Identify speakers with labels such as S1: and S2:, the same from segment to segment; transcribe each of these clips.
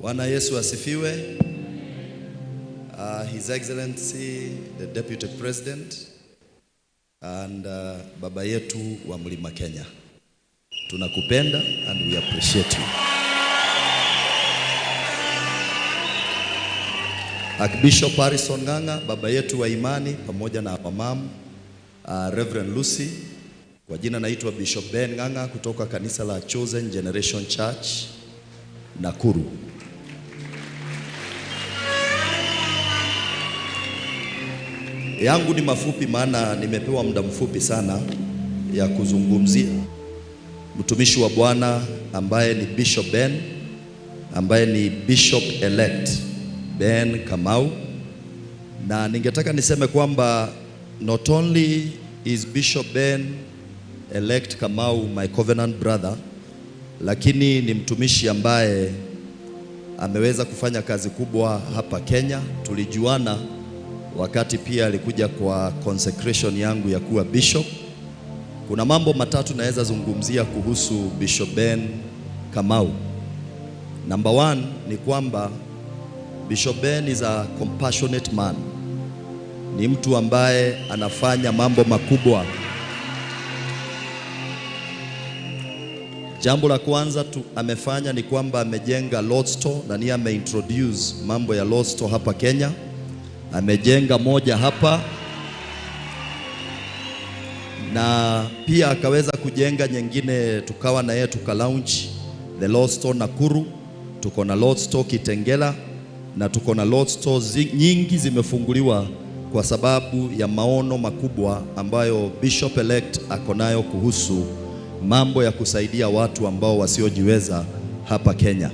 S1: Bwana Yesu asifiwe. His Excellency the Deputy President and baba yetu wa Mlima Kenya, tunakupenda and we appreciate you. Archbishop Harrison Ng'ang'a, baba yetu wa imani, pamoja na mamamu Reverend Lucy. Kwa jina naitwa Bishop Ben Ng'ang'a kutoka kanisa la Chosen Generation Church Nakuru. Yangu ni mafupi, maana nimepewa muda mfupi sana ya kuzungumzia mtumishi wa Bwana ambaye ni Bishop Ben, ambaye ni Bishop elect Ben Kamau. Na ningetaka niseme kwamba not only is Bishop Ben elect Kamau my covenant brother, lakini ni mtumishi ambaye ameweza kufanya kazi kubwa hapa Kenya. Tulijuana wakati pia alikuja kwa consecration yangu ya kuwa bishop. Kuna mambo matatu naweza zungumzia kuhusu Bishop Ben Kamau. Number one ni kwamba Bishop Ben is a compassionate man. Ni mtu ambaye anafanya mambo makubwa. Jambo la kwanza amefanya ni kwamba amejenga Lord's Store, na ni ameintroduce mambo ya Lord's Store hapa Kenya. Amejenga moja hapa na pia akaweza kujenga nyingine, tukawa na yeye tukalaunch the Lord's Store Nakuru. Tuko na Lord's Store Kitengela na tuko na Lord's Store nyingi zimefunguliwa kwa sababu ya maono makubwa ambayo Bishop elect akonayo kuhusu mambo ya kusaidia watu ambao wasiojiweza hapa Kenya.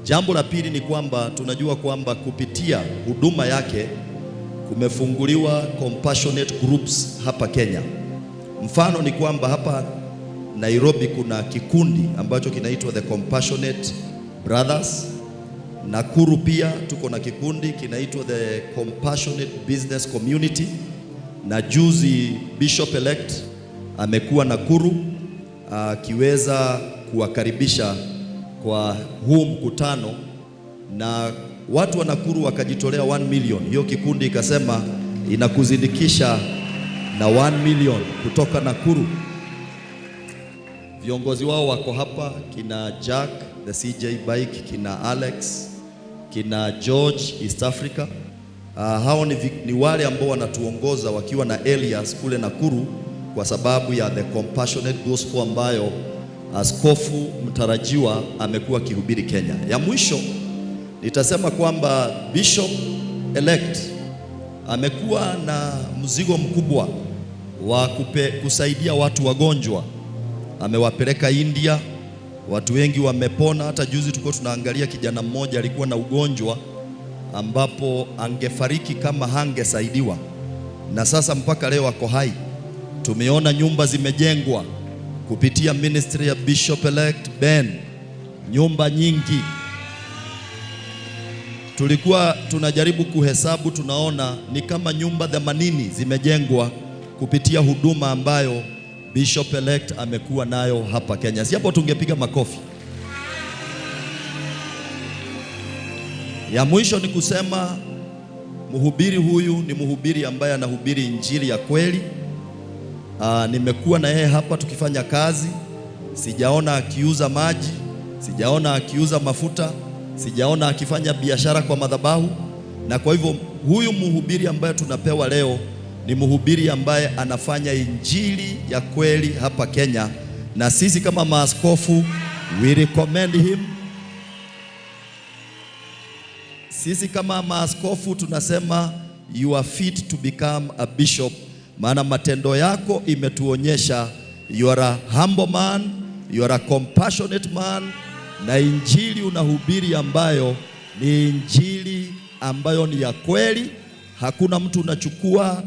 S1: Jambo la pili ni kwamba tunajua kwamba kupitia huduma yake kumefunguliwa compassionate groups hapa Kenya. Mfano ni kwamba hapa Nairobi kuna kikundi ambacho kinaitwa the Compassionate Brothers. Nakuru pia tuko na kikundi kinaitwa the Compassionate Business Community. Na juzi Bishop elect amekuwa Nakuru akiweza kuwakaribisha kwa huu mkutano, na watu wa Nakuru wakajitolea 1 million. Hiyo kikundi ikasema inakuzindikisha na 1 million kutoka Nakuru. Viongozi wao wako hapa, kina Jack the CJ Bike, kina Alex, kina George East Africa. Hao ni wale ambao wanatuongoza wakiwa na Elias kule Nakuru, kwa sababu ya the compassionate gospel ambayo askofu mtarajiwa amekuwa kihubiri Kenya. Ya mwisho nitasema kwamba Bishop elect amekuwa na mzigo mkubwa wa kusaidia watu wagonjwa. Amewapeleka India, watu wengi wamepona. Hata juzi tuko tunaangalia kijana mmoja alikuwa na ugonjwa ambapo angefariki kama hangesaidiwa, na sasa mpaka leo ako hai. Tumeona nyumba zimejengwa kupitia ministry ya Bishop elect Ben, nyumba nyingi. Tulikuwa tunajaribu kuhesabu, tunaona ni kama nyumba 80 zimejengwa kupitia huduma ambayo Bishop elect amekuwa nayo hapa Kenya. Si hapo tungepiga makofi? Ya mwisho ni kusema mhubiri huyu ni mhubiri ambaye anahubiri injili ya kweli. Nimekuwa na yeye hapa tukifanya kazi, sijaona akiuza maji, sijaona akiuza mafuta, sijaona akifanya biashara kwa madhabahu. Na kwa hivyo huyu mhubiri ambaye tunapewa leo ni mhubiri ambaye anafanya injili ya kweli hapa Kenya, na sisi kama maaskofu we recommend him. Sisi kama maaskofu tunasema you are fit to become a bishop, maana matendo yako imetuonyesha you are a humble man, you are a compassionate man, na injili unahubiri ambayo ni injili ambayo ni ya kweli. Hakuna mtu unachukua,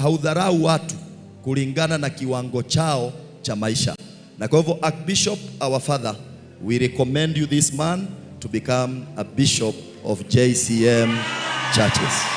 S1: haudharau watu kulingana na kiwango chao cha maisha. Na kwa hivyo Archbishop our father, we recommend you this man to become a bishop of JCM churches.